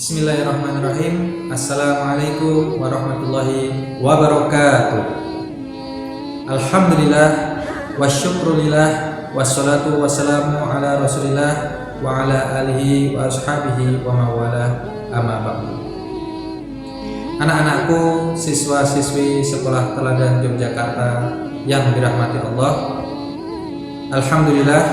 Bismillahirrahmanirrahim. Assalamualaikum warahmatullahi wabarakatuh. Alhamdulillah wasyukrulillah wassalatu wassalamu ala rasulillah wa ala alihi wa ashabihi wa mawala amma ba'du. Anak-anakku, siswa-siswi Sekolah Teladan Yogyakarta yang dirahmati Allah, alhamdulillah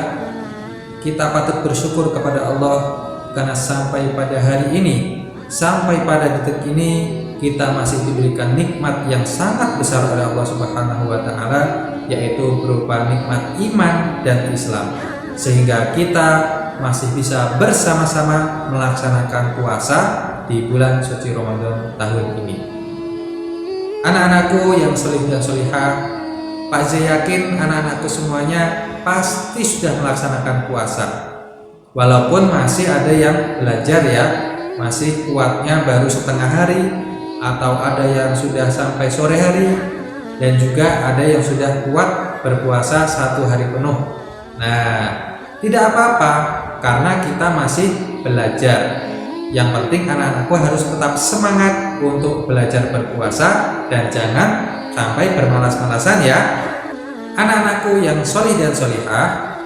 kita patut bersyukur kepada Allah karena sampai pada hari ini, sampai pada detik ini, kita masih diberikan nikmat yang sangat besar oleh Allah Subhanahu wa Ta'ala, yaitu berupa nikmat iman dan Islam, sehingga kita masih bisa bersama-sama melaksanakan puasa di bulan suci Ramadan tahun ini. Anak-anakku yang solih dan solihah, Pak Z yakin anak-anakku semuanya pasti sudah melaksanakan puasa. Walaupun masih ada yang belajar ya, masih kuatnya baru setengah hari, atau ada yang sudah sampai sore hari, dan juga ada yang sudah kuat berpuasa 1 hari penuh. Nah, tidak apa-apa karena kita masih belajar. Yang penting anak-anakku harus tetap semangat untuk belajar berpuasa dan jangan sampai bermalas-malasan ya. Anak-anakku yang solih dan solihah,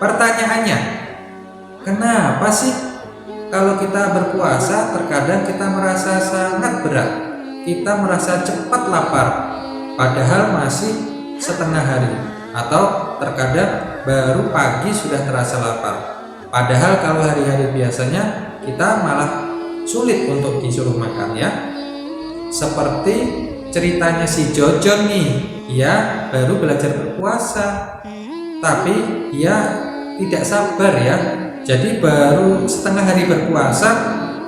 pertanyaannya, kenapa sih kalau kita berpuasa terkadang kita merasa sangat berat, kita merasa cepat lapar, padahal masih setengah hari, atau terkadang baru pagi sudah terasa lapar, padahal kalau hari-hari biasanya kita malah sulit untuk disuruh makan ya. Seperti ceritanya si Jojon nih, dia baru belajar berpuasa, tapi dia tidak sabar ya. Jadi baru setengah hari berpuasa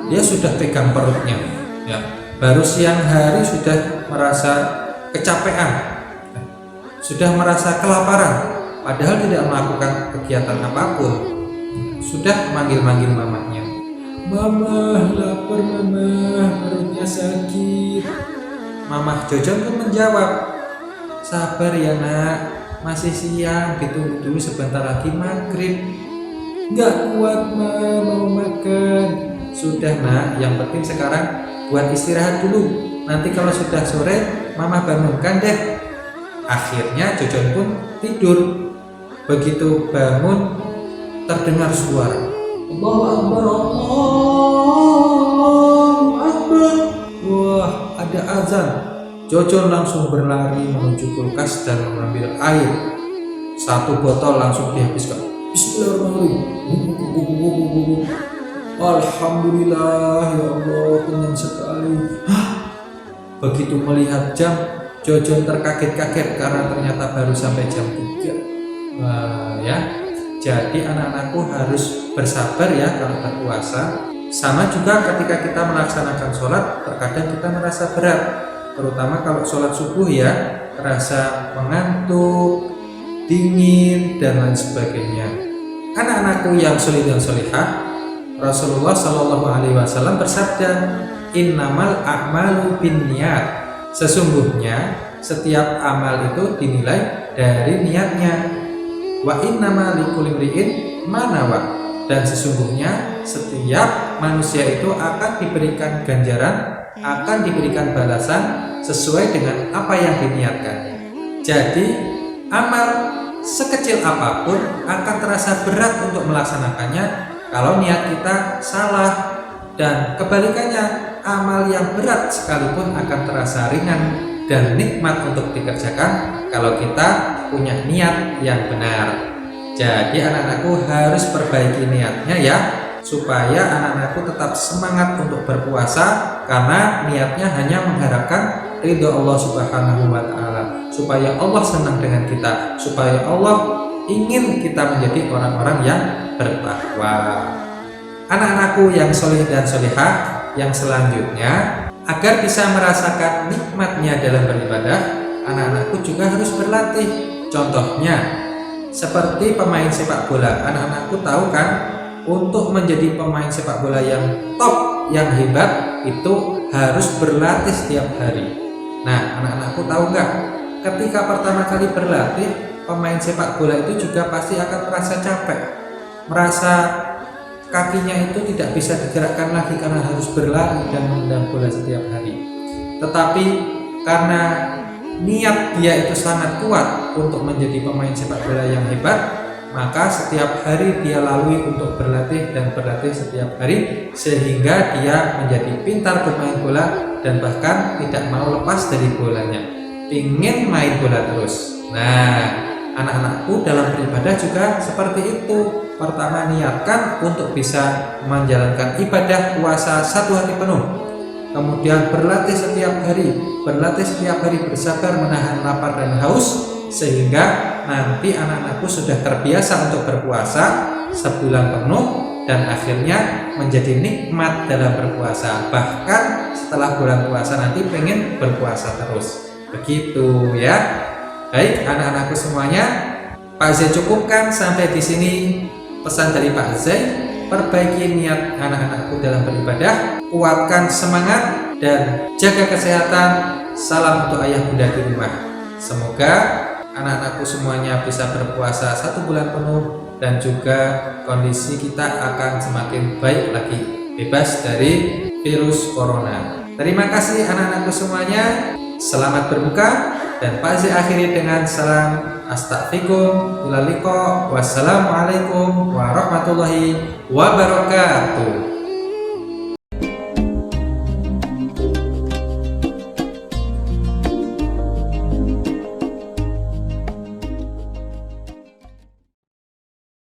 dia sudah pegang perutnya ya. Baru siang hari sudah merasa kecapean, sudah merasa kelaparan, padahal tidak melakukan kegiatan apapun. Sudah manggil-manggil mamanya, "Mama, lapar mama, perutnya sakit." Mama Jojon pun menjawab, "Sabar ya nak, masih siang, ditunggu dulu sebentar lagi maghrib." "Nggak kuat ma, mau makan." "Sudah nak, yang penting sekarang buat istirahat dulu, nanti kalau sudah sore mama bangunkan deh." Akhirnya Jojon pun tidur. Begitu bangun terdengar suara, "Allahu Akbar, Allahu Akbar." Wah, ada azan. Jojon langsung berlari menuju kulkas dan mengambil air. 1 botol langsung dihabiskan. Bismillahirrahmanirrahim. Alhamdulillah ya Allah, kenyang sekali. Begitu melihat jam, Jojon terkaget-kaget karena ternyata baru sampai jam 3. Wah ya, jadi anak-anakku harus bersabar ya kalau berpuasa. Sama juga ketika kita melaksanakan sholat, terkadang kita merasa berat, terutama kalau sholat subuh ya, terasa mengantuk, dingin, dan lain sebagainya. Anak-anakku yang solih dan solihah, Rasulullah Shallallahu Alaihi Wasallam bersabda, "Innamal a'malu binniyat." Sesungguhnya setiap amal itu dinilai dari niatnya. Wa innama likulli imri'in ma nawa. Dan sesungguhnya setiap manusia itu akan diberikan ganjaran, akan diberikan balasan sesuai dengan apa yang diniatkannya. Jadi amal sekecil apapun akan terasa berat untuk melaksanakannya kalau niat kita salah, dan kebalikannya, amal yang berat sekalipun akan terasa ringan dan nikmat untuk dikerjakan kalau kita punya niat yang benar. Jadi anak-anakku harus perbaiki niatnya ya, supaya anak-anakku tetap semangat untuk berpuasa karena niatnya hanya mengharapkan ridho Allah Subhanahu wa Ta'ala, supaya Allah senang dengan kita, supaya Allah ingin kita menjadi orang-orang yang bertakwa. Anak-anakku yang solih dan solihah, yang selanjutnya, agar bisa merasakan nikmatnya dalam beribadah, anak-anakku juga harus berlatih. Contohnya seperti pemain sepak bola, anak-anakku tahu kan, untuk menjadi pemain sepak bola yang top, yang hebat, itu harus berlatih setiap hari. Nah, anak-anakku tahu nggak, ketika pertama kali berlatih, pemain sepak bola itu juga pasti akan merasa capek, merasa kakinya itu tidak bisa digerakkan lagi karena harus berlari dan menendang bola setiap hari. Tetapi karena niat dia itu sangat kuat untuk menjadi pemain sepak bola yang hebat, maka setiap hari dia lalui untuk berlatih dan berlatih setiap hari, sehingga dia menjadi pintar bermain bola dan bahkan tidak mau lepas dari bolanya, ingin main bola terus. Nah, anak-anakku dalam beribadah juga seperti itu. Pertama, niatkan untuk bisa menjalankan ibadah puasa 1 hari penuh, kemudian berlatih setiap hari bersabar menahan lapar dan haus, sehingga nanti anak-anakku sudah terbiasa untuk berpuasa sebulan penuh dan akhirnya menjadi nikmat dalam berpuasa, bahkan setelah bulan puasa nanti pengen berpuasa terus. Begitu ya. Baik anak-anakku semuanya, Pak Zai cukupkan sampai di sini pesan dari Pak Zai. Perbaiki niat anak-anakku dalam beribadah, kuatkan semangat dan jaga kesehatan. Salam untuk ayah bunda di rumah. Semoga anak-anakku semuanya bisa berpuasa 1 bulan penuh dan juga kondisi kita akan semakin baik lagi, bebas dari virus corona. Terima kasih anak-anakku semuanya. Selamat berbuka, dan Pak Zai akhiri dengan salam astagfirullahaladzim. Wassalamualaikum warahmatullahi wabarakatuh.